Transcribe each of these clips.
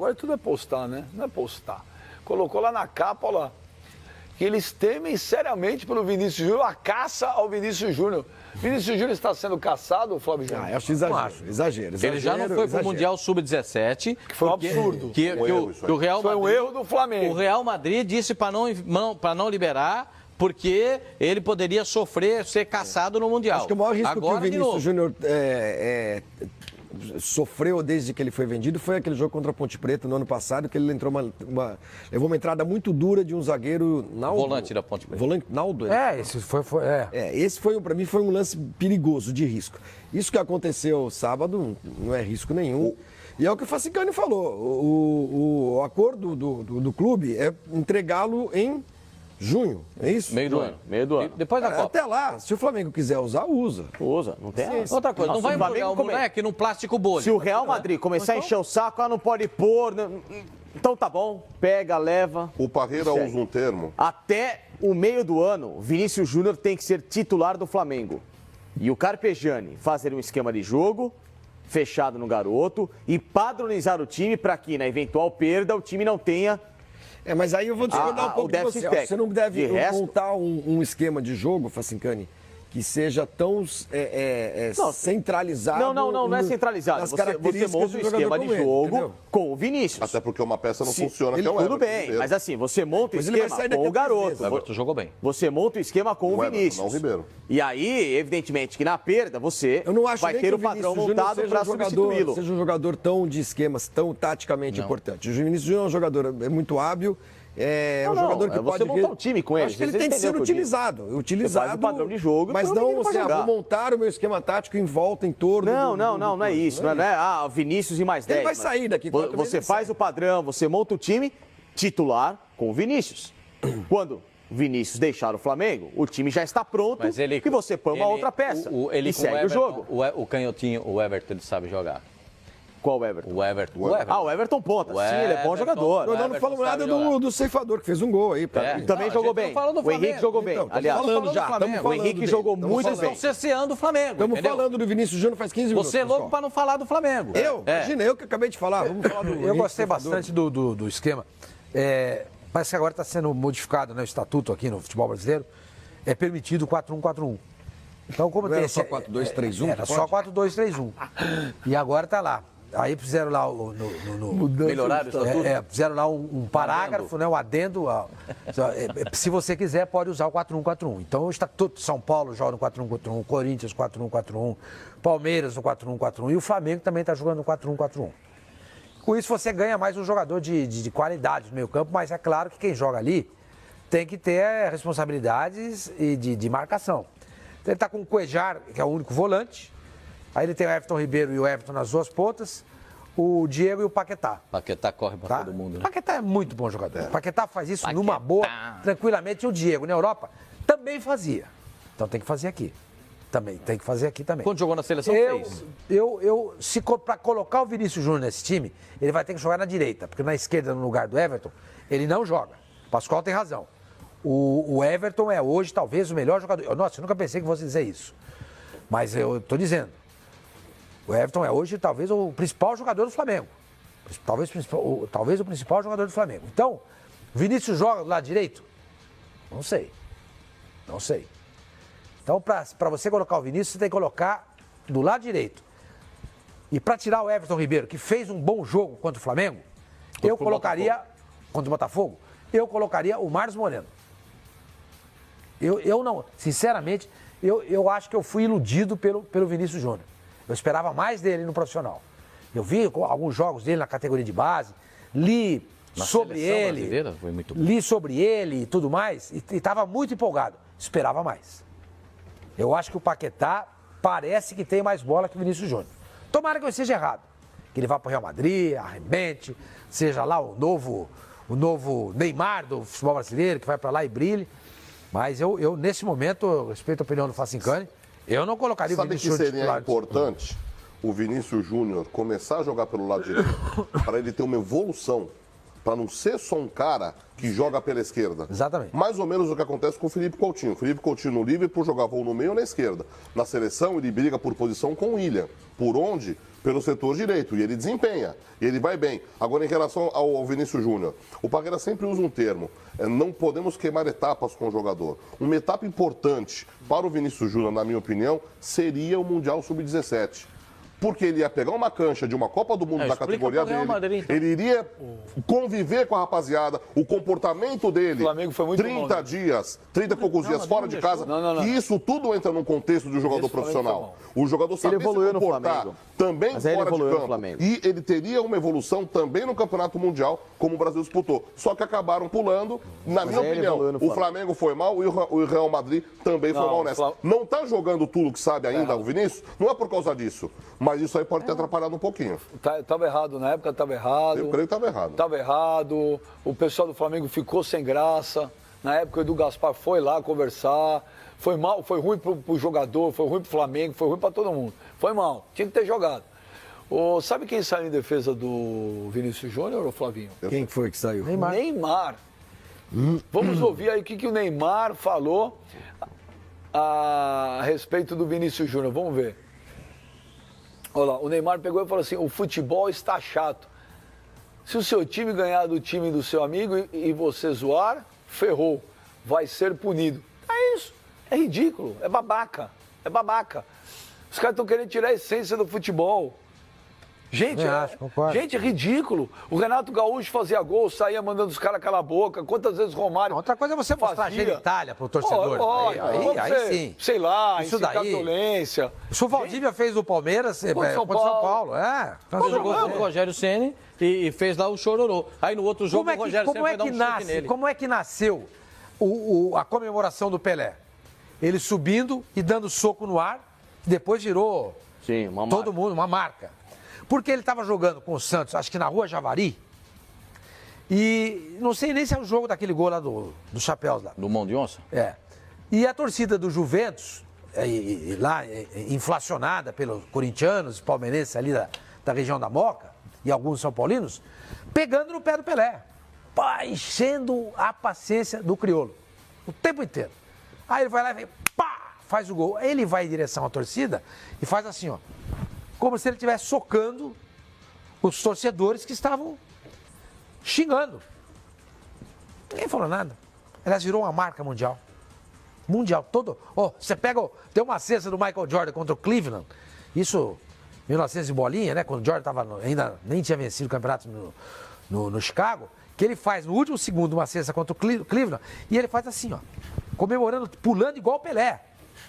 agora tudo é postar, né? Não é postar. Colocou lá na capa, olha lá, que eles temem seriamente pelo Vinícius Júnior, a caça ao Vinícius Júnior. Vinícius Júnior está sendo caçado, Flávio Júnior? Eu acho exagero. Ele já não foi para o Mundial Sub-17. Que foi um absurdo. O Real foi um erro do Flamengo. O Real Madrid disse para não liberar, porque ele poderia ser caçado no Mundial. Acho que o maior risco Agora, que o Vinícius Júnior sofreu desde que ele foi vendido foi aquele jogo contra a Ponte Preta no ano passado, que ele entrou levou uma entrada muito dura de um zagueiro Naldo. Volante da Ponte Preta. Volante Naldo. Esse foi. Esse foi, para mim, foi um lance perigoso, de risco. Isso que aconteceu sábado não é risco nenhum. E é o que o Facicani falou. O acordo do clube é entregá-lo em junho, é isso? Meio do ano. Depois da Copa. Até lá, se o Flamengo quiser usar, usa. Usa, não tem essa. Outra coisa, não vai embrulhar o moleque num plástico bolha. Se o Real Madrid começar a encher o saco, não pode pôr. Então tá bom, pega, leva. O Parreira usa um termo. Até o meio do ano, Vinícius Júnior tem que ser titular do Flamengo. E o Carpegiani fazer um esquema de jogo fechado no garoto e padronizar o time para que, na eventual perda, o time não tenha. Mas aí eu vou discordar um pouco de você. Você não deve montar um esquema de jogo, Facincani, que seja tão centralizado. Não é centralizado. Você monta um esquema de jogo com o Vinícius. Até porque uma peça não funciona, que é o Everton. Tudo bem, mas assim, você monta o esquema com o garoto. O Everton jogou bem. Você monta o esquema com o Vinícius. Não o Ribeiro. E aí, evidentemente, que na perda, você vai ter o padrão montado para substituí-lo. Seja um jogador tão de esquemas, tão taticamente importante. O Vinícius Júnior é um jogador muito hábil. É um jogador que pode... Você montar um time com ele. Acho que ele tem que ser utilizado. Você faz o padrão de jogo, mas não vou montar o meu esquema tático em volta, em torno... Não é isso. Não é Vinícius e mais 10. Ele vai sair daqui. Você faz o padrão, você monta o time titular com o Vinícius. Quando o Vinícius deixar o Flamengo, o time já está pronto e você põe uma outra peça e segue o jogo. O canhotinho, o Everton, ele sabe jogar. Qual o Everton? O Everton. O Everton ponta. Sim, ele é bom jogador. Não falamos nada do ceifador, que fez um gol aí. Também jogou bem. O Henrique jogou bem. Aliás, o Henrique jogou muito bem. Vocês estão cerceando o Flamengo. Estamos falando do Vinícius Júnior faz 15 minutos. Você é louco para não falar do Flamengo. Imagina, eu que acabei de falar. Vamos falar do Eu gostei bastante do esquema. Parece que agora está sendo modificado, né, o estatuto aqui no futebol brasileiro. É permitido 4-1-4-1. Então, como tem só 4-2-3-1? Era só 4-2-3-1. E agora está lá. Aí fizeram lá melhoraram o estatuto? Fizeram lá um parágrafo, né, um adendo. Se você quiser, pode usar o 4-1-4-1. Então, está todo São Paulo joga no 4-1-4-1, Corinthians 4-1-4-1, Palmeiras no 4-1-4-1 e o Flamengo também está jogando no 4-1-4-1. Com isso, você ganha mais um jogador de qualidade no meio campo, mas é claro que quem joga ali tem que ter responsabilidades de marcação. Então, ele está com o Cuejar, que é o único volante. Aí ele tem o Everton Ribeiro e o Everton nas duas pontas, o Diego e o Paquetá. Paquetá corre para todo mundo, né? Paquetá é muito bom jogador. Paquetá faz isso numa boa, tranquilamente. E o Diego, na Europa, também fazia. Então tem que fazer aqui. Tem que fazer aqui também. Quando jogou na seleção, fez? Para colocar o Vinícius Júnior nesse time, ele vai ter que jogar na direita, porque na esquerda, no lugar do Everton, ele não joga. O Pascoal tem razão. O Everton é hoje talvez o melhor jogador. Nossa, eu nunca pensei que fosse dizer isso. Mas eu estou dizendo. O Everton é hoje talvez o principal jogador do Flamengo. Talvez o principal jogador do Flamengo. Então, o Vinícius joga do lado direito? Não sei. Então, para você colocar o Vinícius, você tem que colocar do lado direito. E para tirar o Everton Ribeiro, que fez um bom jogo contra o Flamengo, eu colocaria, contra o Botafogo, eu colocaria o Marcos Moreno. Eu não, sinceramente, eu acho que eu fui iludido pelo Vinícius Júnior. Eu esperava mais dele no profissional. Eu vi alguns jogos dele na categoria de base, li sobre ele e tudo mais, e estava muito empolgado. Esperava mais. Eu acho que o Paquetá parece que tem mais bola que o Vinícius Júnior. Tomara que eu esteja errado. Que ele vá para o Real Madrid, arrebente, seja lá o novo Neymar do futebol brasileiro, que vai para lá e brilhe. Mas eu nesse momento, eu respeito a opinião do Facincani, eu não colocaria o Vinícius Júnior titular. Sabe que seria importante o Vinícius Júnior começar a jogar pelo lado direito para ele ter uma evolução, para não ser só um cara que joga pela esquerda. Exatamente. Mais ou menos o que acontece com o Felipe Coutinho. O Felipe Coutinho no Liverpool jogava ou no meio ou na esquerda. Na seleção ele briga por posição com o William. Por onde? pelo setor direito, e ele desempenha, e ele vai bem. Agora, em relação ao Vinícius Júnior, o Parreira sempre usa um termo, não podemos queimar etapas com o jogador. Uma etapa importante para o Vinícius Júnior, na minha opinião, seria o Mundial Sub-17. Porque ele ia pegar uma cancha de uma Copa do Mundo da categoria pro Real dele, Madrid, então. ele iria conviver com a rapaziada, o comportamento dele, O Flamengo foi muito 30 mal, né? dias, 30 e poucos dias fora de casa, Não. e isso tudo entra num contexto de um jogador Esse Flamengo profissional. O jogador sabe se evoluiu no comportar Flamengo. também Mas aí ele fora de evoluiu no campo. Flamengo. E ele teria uma evolução também no Campeonato Mundial, como o Brasil disputou. Só que acabaram pulando. Na minha aí ele opinião, evoluiu no o Flamengo foi mal e o Real Madrid também foi mal nessa. Não está jogando tudo que sabe ainda, o Vinícius? Não é por causa disso. Mas isso aí pode ter atrapalhado um pouquinho. Estava errado na época, estava errado. Eu creio que estava errado. Estava errado. O pessoal do Flamengo ficou sem graça. Na época o Edu Gaspar foi lá conversar. Foi mal, foi ruim pro jogador, foi ruim pro Flamengo, foi ruim para todo mundo. Foi mal, tinha que ter jogado. Sabe quem saiu em defesa do Vinícius Júnior, ou Flavinho? Quem foi que saiu? Neymar. Vamos ouvir aí o que o Neymar falou a respeito do Vinícius Júnior. Vamos ver. Olha lá, o Neymar pegou e falou assim: o futebol está chato. Se o seu time ganhar do time do seu amigo e você zoar, ferrou. Vai ser punido. É isso. É ridículo. É babaca. É babaca. Os caras estão querendo tirar a essência do futebol. Gente, gente, é ridículo. O Renato Gaúcho fazia gol, saía mandando os caras calar a boca. Quantas vezes o Romário. Outra coisa é você mostrar a genitália pro torcedor. Aí sim. Sei lá, Isso incitar daí. violência. Isso o Valdívia fez no Palmeiras, Contra São contra São Paulo. É. Jogou com o Rogério Ceni e fez lá o chororô. Aí no outro jogo o Rogério Ceni foi dar um chute nele. Como é que nasceu a comemoração do Pelé? Ele subindo e dando soco no ar, depois virou Sim, uma todo mundo, uma marca. Porque ele estava jogando com o Santos, acho que na Rua Javari, e não sei nem se é o jogo daquele gol lá do Chapéus lá. Do Mão de Onça? É. E a torcida do Juventus, inflacionada pelos corintianos, palmeirenses ali da região da Moca, e alguns são paulinos, pegando no pé do Pelé. Enchendo a paciência do crioulo. O tempo inteiro. Aí ele vai lá e faz o gol. Aí ele vai em direção à torcida e faz assim, ó. Como se ele estivesse socando os torcedores que estavam xingando. Ninguém falou nada. Aliás, virou uma marca mundial. Mundial, todo. Você pega. Tem uma cesta do Michael Jordan contra o Cleveland. Isso, 1900 e bolinha, né? Quando o Jordan ainda nem tinha vencido o campeonato no Chicago. Que ele faz no último segundo uma cesta contra o Cleveland. E ele faz assim, ó. Comemorando, pulando igual o Pelé.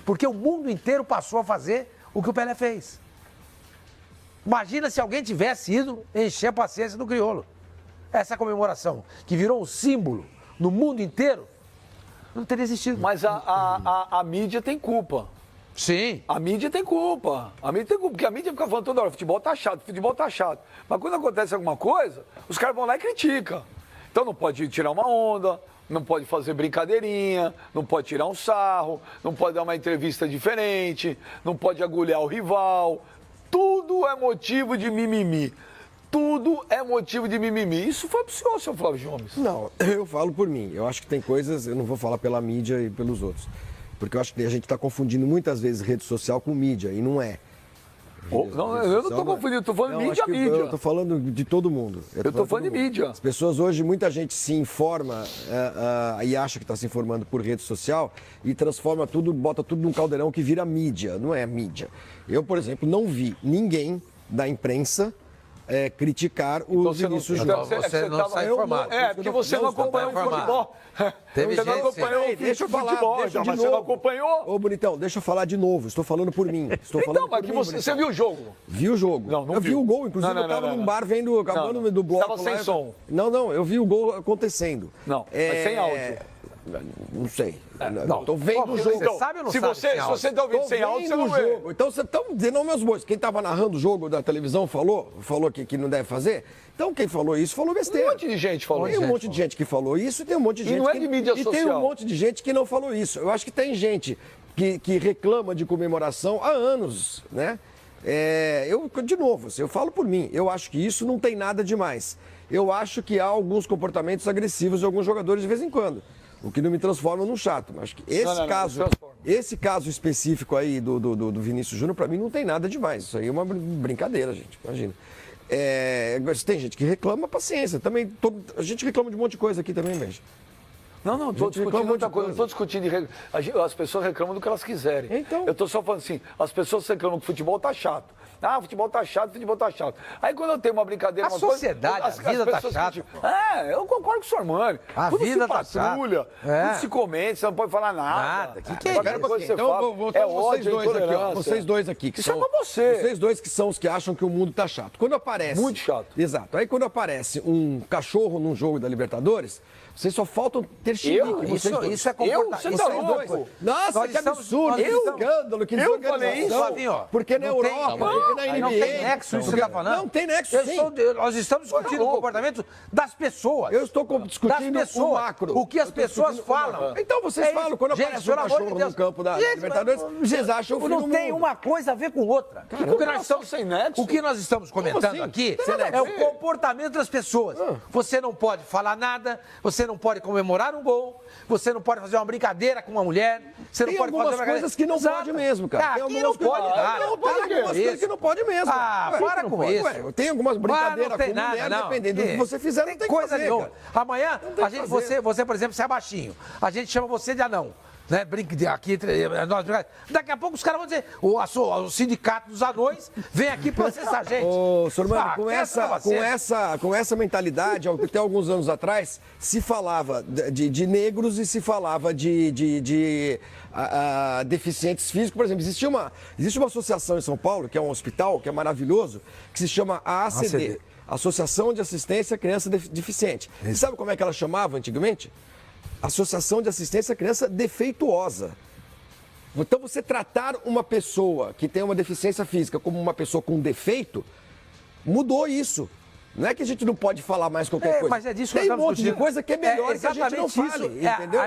Porque o mundo inteiro passou a fazer o que o Pelé fez. Imagina se alguém tivesse ido encher a paciência do crioulo. Essa comemoração, que virou um símbolo no mundo inteiro, não teria existido. Mas a mídia tem culpa. Sim. A mídia tem culpa. A mídia tem culpa, porque a mídia fica falando toda hora, futebol tá chato, futebol tá chato. Mas quando acontece alguma coisa, os caras vão lá e criticam. Então não pode tirar uma onda, não pode fazer brincadeirinha, não pode tirar um sarro, não pode dar uma entrevista diferente, não pode agulhar o rival. Tudo é motivo de mimimi. Tudo é motivo de mimimi. Isso foi pro senhor, seu Flávio Gomes. Não, eu falo por mim. Eu acho que tem coisas, eu não vou falar pela mídia e pelos outros. Porque eu acho que a gente está confundindo muitas vezes rede social com mídia, e não é. Não, eu não estou confundindo, estou falando mídia a mídia. Eu estou falando de todo mundo. Eu estou falando de mídia. As pessoas hoje, muita gente se informa e acha que está se informando por rede social e transforma tudo, bota tudo num caldeirão que vira mídia. Não é mídia. Eu, por exemplo, não vi ninguém da imprensa criticar o Vinícius Júnior. Você não está informado. Porque você não acompanhou o futebol. Teve Você não gente, acompanhou o Deixa eu falar, futebol, deixa de mas você novo. não acompanhou. Ô, Bonitão, deixa eu falar de novo. Estou falando por mim. Estou falando Então, mas por que mim, você viu o jogo? Vi o jogo. Não eu vi viu. o gol, inclusive Não, eu estava não, num bar vendo, acabando do bloco. Estava sem som. Não, eu vi o gol acontecendo. Não, mas sem áudio. Não sei. Não, Estou vendo o jogo. Você sabe ou não Se sabe? você está ouvindo sem áudio, você não vê. jogo. Então você está dizendo aos meus bois. Quem estava narrando o jogo da televisão falou que não deve fazer. Então quem falou isso falou besteira. Um monte de gente falou Tem um monte de gente que falou isso e tem um monte de gente não é que... de mídia E tem social. um monte de gente que não falou isso. Eu acho que tem gente que reclama de comemoração há anos, né? De novo, eu falo por mim, eu acho que isso não tem nada demais. Eu acho que há alguns comportamentos agressivos de alguns jogadores de vez em quando. O que não me transforma num chato. Mas que esse Esse caso específico aí do Vinícius Júnior, para mim, não tem nada demais. Isso aí é uma brincadeira, gente. Imagina. Tem gente que reclama, paciência. Também, a gente reclama de um monte de coisa aqui também, veja. Não, estou discutindo outra coisa. Não estou discutindo. As pessoas reclamam do que elas quiserem. Então. Eu estou só falando assim: as pessoas reclamam que o futebol tá chato. Ah, futebol tá chato, futebol tá chato. Aí quando eu tenho uma brincadeira, A sociedade, a vida tá chata. Eu concordo com o senhor Armani. A Tudo vida se tá patrulha, chata. tudo se comete, você não pode falar nada. Nada. Que é Qualquer isso? coisa que você Então, fala vou voltar é pra vocês ódio, dois aqui, ó. intolerância. Vocês dois aqui. Que Isso é são, pra você. Vocês dois que são os que acham que o mundo tá chato. Quando aparece... Muito chato. Exato. Aí quando aparece um cachorro num jogo da Libertadores, vocês só faltam ter chilique. Isso é comportamento. Você Isso tá é louco? doido. Nossa, Nós que estamos- absurdo, nós que estamos- escândalo, que Eu falei desorganização. isso, Flavinho, ó. Porque na Não tem- Europa, porque na NBA... Não tem nexo isso que você está falando. Não tem nexo, sim. Nós estamos discutindo o comportamento das pessoas. Eu estou discutindo das pessoas, o macro. o que as Eu estou pessoas discutindo o falam. macro. Então vocês É falam, isso. quando Gente, aparece um pelo amor de cachorro Deus. no campo da Gente, Libertadores, vocês acham o fim não do tem mundo. uma coisa a ver com outra. sem nexo. O que nós estamos comentando assim? aqui Sem é nexo. o comportamento das pessoas. Você não pode falar nada, você não pode comemorar um gol, você não pode fazer uma brincadeira com uma mulher, você não Tem pode fazer algumas uma coisas que não Exato. pode mesmo, cara. Tem Aqui algumas não coisas- pode nada. Não, tem Para algumas com coisas isso. que não pode mesmo. Ah, Ué, para não com pode. isso. Ué, tem algumas brincadeiras não tem com nada, mulher, não. dependendo do que você fizer, não tem coisa que fazer, nenhuma. cara. Amanhã, a gente, você, por exemplo, você é baixinho. A gente chama você de anão. Né? Aqui, daqui a pouco os caras vão dizer, o sindicato dos anões vem aqui processar a gente. Ô, senhor Mano, com com essa mentalidade, até alguns anos atrás, se falava de negros e se falava de deficientes físicos. Por exemplo, existe uma associação em São Paulo, que é um hospital, que é maravilhoso, que se chama AACD, Associação de Assistência à Criança Deficiente. Você sabe como é que ela chamava antigamente? Associação de Assistência à Criança Defeituosa. Então, você tratar uma pessoa que tem uma deficiência física como uma pessoa com defeito, mudou isso. Não é que a gente não pode falar mais qualquer coisa. Mas é disso que tem nós um monte de discutindo. coisa que é melhor que a gente não exatamente fale, isso. entendeu?